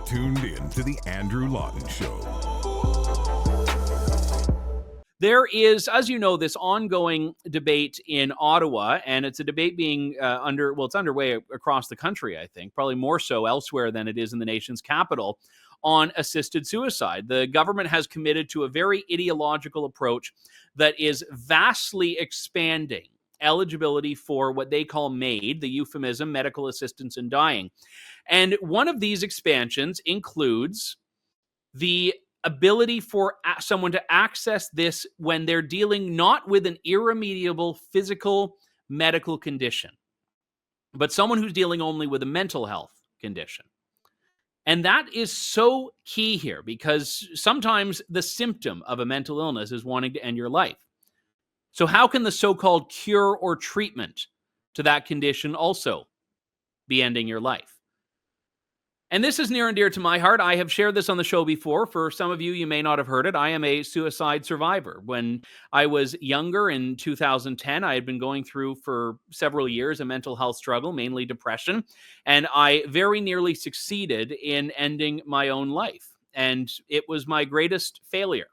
tuned in to The Andrew Lawton Show. There is, as you know, this ongoing debate in Ottawa, and it's a debate being it's underway across the country, I think, probably more so elsewhere than it is in the nation's capital, on assisted suicide. The government has committed to a very ideological approach that is vastly expanding eligibility for what they call MAiD, the euphemism, medical assistance in dying. And one of these expansions includes the ability for someone to access this when they're dealing not with an irremediable physical medical condition, but someone who's dealing only with a mental health condition. And that is so key here, because sometimes the symptom of a mental illness is wanting to end your life. So how can the so-called cure or treatment to that condition also be ending your life? And this is near and dear to my heart. I have shared this on the show before. For some of you, you may not have heard it. I am a suicide survivor. When I was younger in 2010, I had been going through for several years a mental health struggle, mainly depression, and I very nearly succeeded in ending my own life. And it was my greatest failure.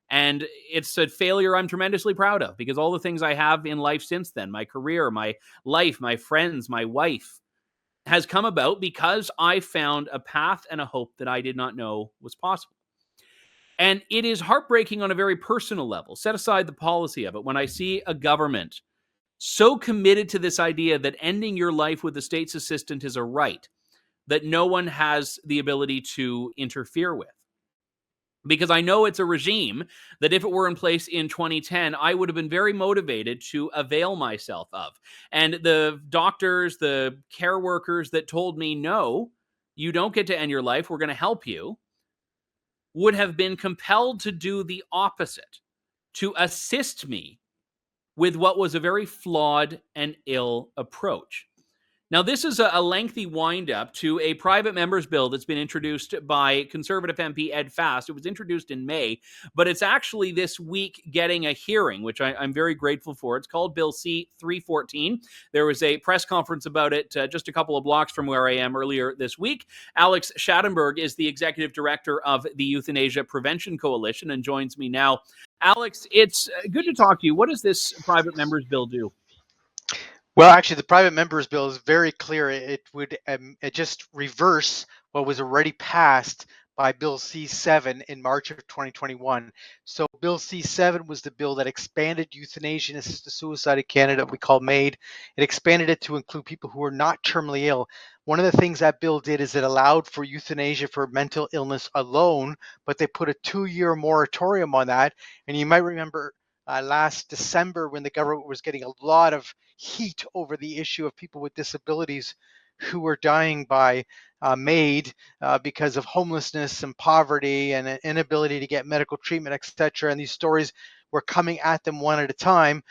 And it's a failure I'm tremendously proud of, because all the things I have in life since then, my career, my life, my friends, my wife, has come about because I found a path and a hope that I did not know was possible. And it is heartbreaking on a very personal level. Set aside the policy of it. When I see a government so committed to this idea that ending your life with the state's assistant is a right that no one has the ability to interfere with. Because I know it's a regime that if it were in place in 2010, I would have been very motivated to avail myself of. And the doctors, the care workers that told me, no, you don't get to end your life, we're going to help you, would have been compelled to do the opposite, to assist me with what was a very flawed and ill approach. Now, this is a lengthy wind-up to a private member's bill that's been introduced by Conservative MP Ed Fast. It was introduced in May, but it's actually this week getting a hearing, which I'm very grateful for. It's called Bill C-314. There was a press conference about it just a couple of blocks from where I am earlier this week. Alex Schadenberg is the executive director of the Euthanasia Prevention Coalition and joins me now. Alex, it's good to talk to you. What does this private member's bill do? Well, actually, the private members bill is very clear. It would just reverse what was already passed by Bill C-7 in March of 2021. So Bill C-7 was the bill that expanded euthanasia and assisted suicide in Canada, we call MAiD. It expanded it to include people who are not terminally ill. One of the things that bill did is it allowed for euthanasia for mental illness alone, but they put a 2-year moratorium on that. And you might remember last December when the government was getting a lot of heat over the issue of people with disabilities who were dying by MAiD because of homelessness and poverty and an inability to get medical treatment, etc. And these stories were coming at them one at a time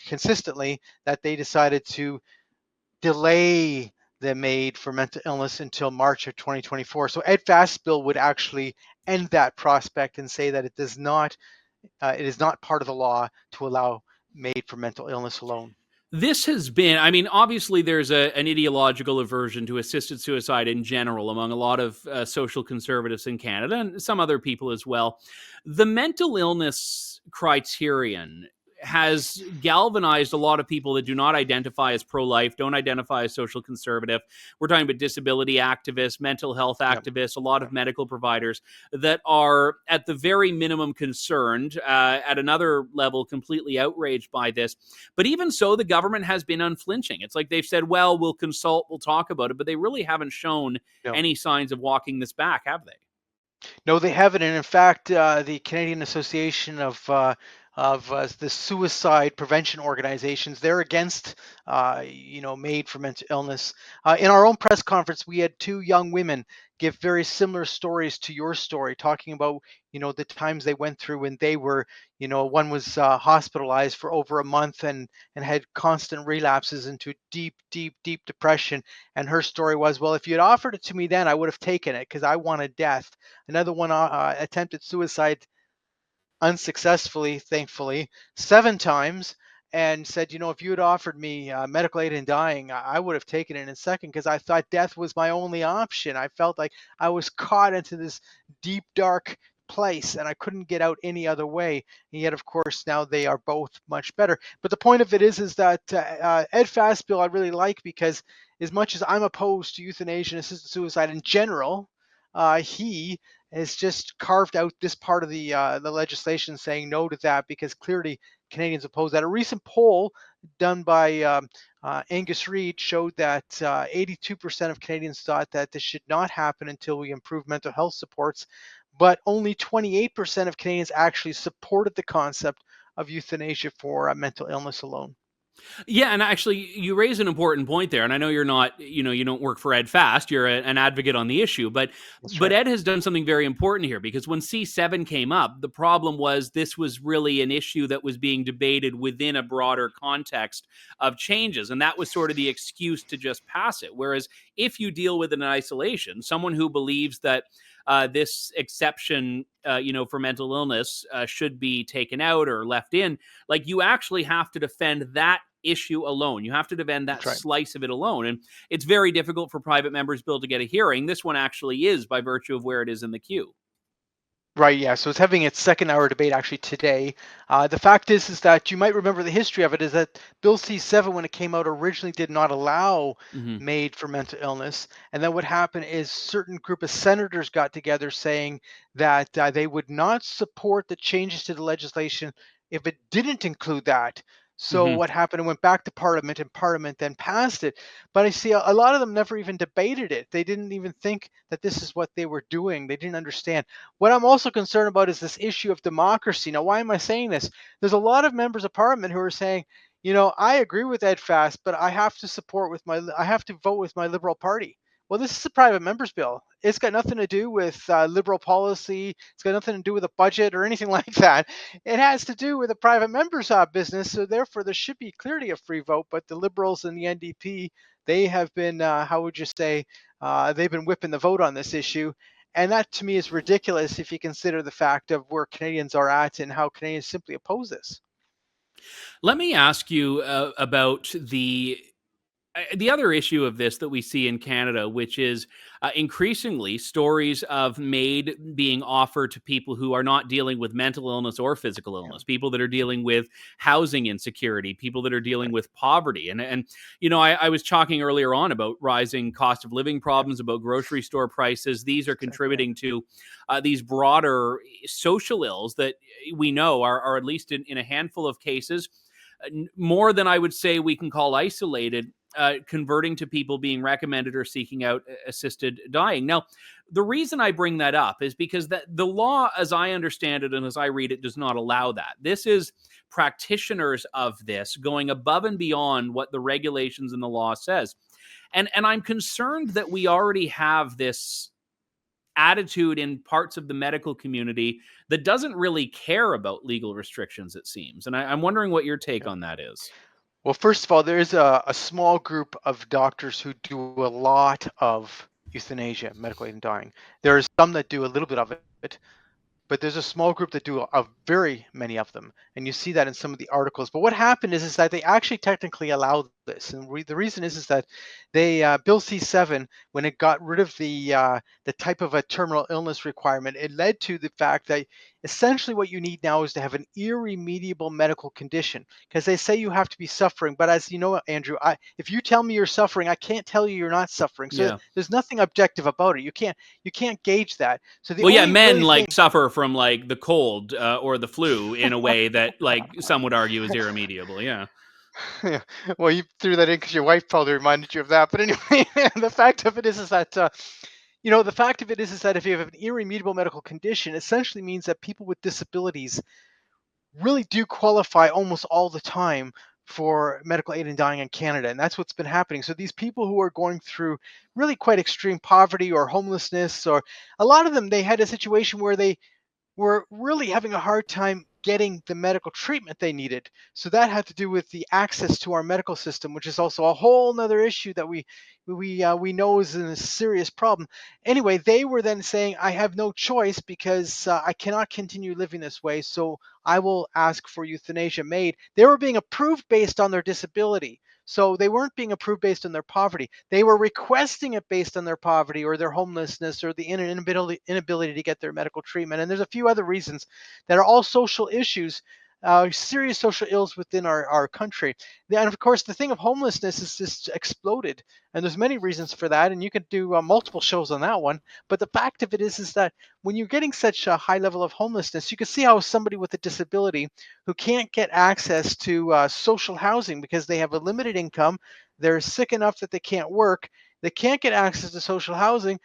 consistently, that they decided to delay the MAiD for mental illness until March of 2024. So Ed Fast's bill would actually end that prospect and say that it is not part of the law to allow MAiD for mental illness alone. This has been, obviously there's an ideological aversion to assisted suicide in general among a lot of social conservatives in Canada and some other people as well. The mental illness criterion has galvanized a lot of people that do not identify as pro-life, don't identify as social conservative. We're talking about disability activists, mental health activists, a lot of medical providers that are at the very minimum concerned, at another level completely outraged by this. But even so, the government has been unflinching. It's like they've said, well, we'll consult, we'll talk about it, but they really haven't shown any signs of walking this back, have they? No, they haven't. And in fact, the Canadian Association of the suicide prevention organizations, they're against MAiD for mental illness. In our own press conference, we had 2 young women give very similar stories to your story, talking about the times they went through when they were, one was hospitalized for over a month and had constant relapses into deep depression. And her story was, well, if you had offered it to me then, I would have taken it because I wanted death. Another one attempted suicide unsuccessfully, thankfully, 7 times, and said, if you had offered me medical aid in dying, I would have taken it in a second, because I thought death was my only option. I felt like I was caught into this deep, dark place and I couldn't get out any other way. And yet, of course, now they are both much better. But the point of it is that Ed Fast's bill I really like, because as much as I'm opposed to euthanasia and assisted suicide in general, he has just carved out this part of the legislation, saying no to that, because clearly Canadians oppose that. A recent poll done by Angus Reid showed that 82% of Canadians thought that this should not happen until we improve mental health supports, but only 28% of Canadians actually supported the concept of euthanasia for mental illness alone. Yeah, and actually, you raise an important point there. And I know you're not, you don't work for Ed Fast. You're an advocate on the issue, but That's right. Ed has done something very important here, because when C7 came up, the problem was this was really an issue that was being debated within a broader context of changes, and that was sort of the excuse to just pass it. Whereas if you deal with it in isolation, someone who believes that this exception, for mental illness should be taken out or left in, like, you actually have to defend that issue alone. You have to defend that That's right. slice of it alone. And it's very difficult for private members' bill to get a hearing. This one actually is, by virtue of where it is in the queue. Right, yeah. So it's having its second hour debate actually today. The fact is that you might remember the history of it is that Bill C7, when it came out, originally did not allow Mm-hmm. MAiD for mental illness. And then what happened is certain group of senators got together saying that they would not support the changes to the legislation if it didn't include that. So Mm-hmm. what happened? It went back to Parliament, and Parliament then passed it. But I see a lot of them never even debated it. They didn't even think that this is what they were doing. They didn't understand. What I'm also concerned about is this issue of democracy. Now, why am I saying this? There's a lot of members of parliament who are saying, I agree with Ed Fast, but I have to vote with my Liberal Party. Well, this is a private member's bill. It's got nothing to do with Liberal policy. It's got nothing to do with a budget or anything like that. It has to do with a private member's business. So therefore, there should be clearly a free vote. But the Liberals and the NDP, they have been, how would you say, they've been whipping the vote on this issue. And that, to me, is ridiculous if you consider the fact of where Canadians are at and how Canadians simply oppose this. Let me ask you about the other issue of this that we see in Canada, which is increasingly stories of MAiD being offered to people who are not dealing with mental illness or physical Yeah, illness, people that are dealing with housing insecurity, people that are dealing right. with poverty. And I was talking earlier on about rising cost of living problems, about grocery store prices. These are Exactly right. contributing to these broader social ills that we know are at least in a handful of cases, more than I would say we can call isolated, converting to people being recommended or seeking out assisted dying. Now, the reason I bring that up is because the law, as I understand it and as I read it, does not allow that. This is practitioners of this going above and beyond what the regulations and the law says. And I'm concerned that we already have this attitude in parts of the medical community that doesn't really care about legal restrictions, it seems. And I'm wondering what your take Yeah. on that is. Well, first of all, there is a small group of doctors who do a lot of euthanasia, medical aid in dying. There are some that do a little bit of it, but there's a small group that do a very many of them, and you see that in some of the articles. But what happened is that they actually technically allow this, and the reason is that they Bill C7, when it got rid of the type of a terminal illness requirement, it led to the fact that essentially what you need now is to have an irremediable medical condition, because they say you have to be suffering. But as you know, Andrew, if you tell me you're suffering, I can't tell you you're not suffering. So Yeah. there's nothing objective about it. You can't gauge that. So the Well, yeah, only men really like thing suffer from like the cold or the flu in a way that like some would argue is irremediable. Yeah. Yeah. Well, you threw that in because your wife probably reminded you of that. But anyway, the fact of it is that the fact of it is that if you have an irremediable medical condition, essentially means that people with disabilities really do qualify almost all the time for medical aid in dying in Canada, and that's what's been happening. So these people who are going through really quite extreme poverty or homelessness, or a lot of them, they had a situation where they were really having a hard time getting the medical treatment they needed. So that had to do with the access to our medical system, which is also a whole nother issue that we know is a serious problem. Anyway, they were then saying, I have no choice because I cannot continue living this way, so I will ask for euthanasia MAiD. They were being approved based on their disability. So they weren't being approved based on their poverty. They were requesting it based on their poverty or their homelessness or the inability to get their medical treatment. And there's a few other reasons that are all social issues, serious social ills within our country. And of course, the thing of homelessness has just exploded. And there's many reasons for that. And you could do multiple shows on that one. But the fact of it is that when you're getting such a high level of homelessness, you can see how somebody with a disability who can't get access to social housing because they have a limited income, they're sick enough that they can't work, they can't get access to social housing,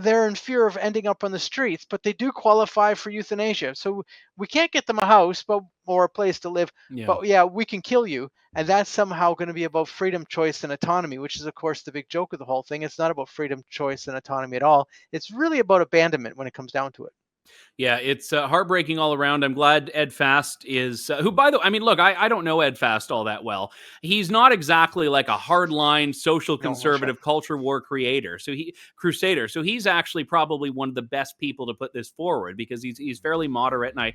they're in fear of ending up on the streets, but they do qualify for euthanasia. So we can't get them a house or a place to live, but yeah, we can kill you. And that's somehow going to be about freedom, choice, and autonomy, which is, of course, the big joke of the whole thing. It's not about freedom, choice, and autonomy at all. It's really about abandonment when it comes down to it. Yeah, it's heartbreaking all around. I'm glad Ed Fast is, who, by the way, I mean, look, I don't know Ed Fast all that well. He's not exactly like a hardline social conservative culture war crusader. So he's actually probably one of the best people to put this forward because he's fairly moderate. And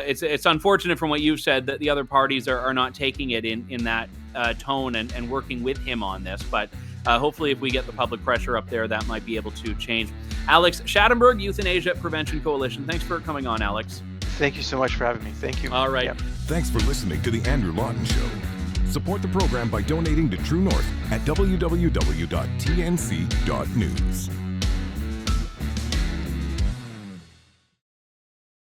it's unfortunate from what you've said that the other parties are not taking it in that tone and working with him on this. But hopefully if we get the public pressure up there, that might be able to change. Alex Schadenberg, Euthanasia Prevention Coalition. Thanks for coming on, Alex. Thank you so much for having me. Thank you. All right. Yep. Thanks for listening to The Andrew Lawton Show. Support the program by donating to True North at www.tnc.news.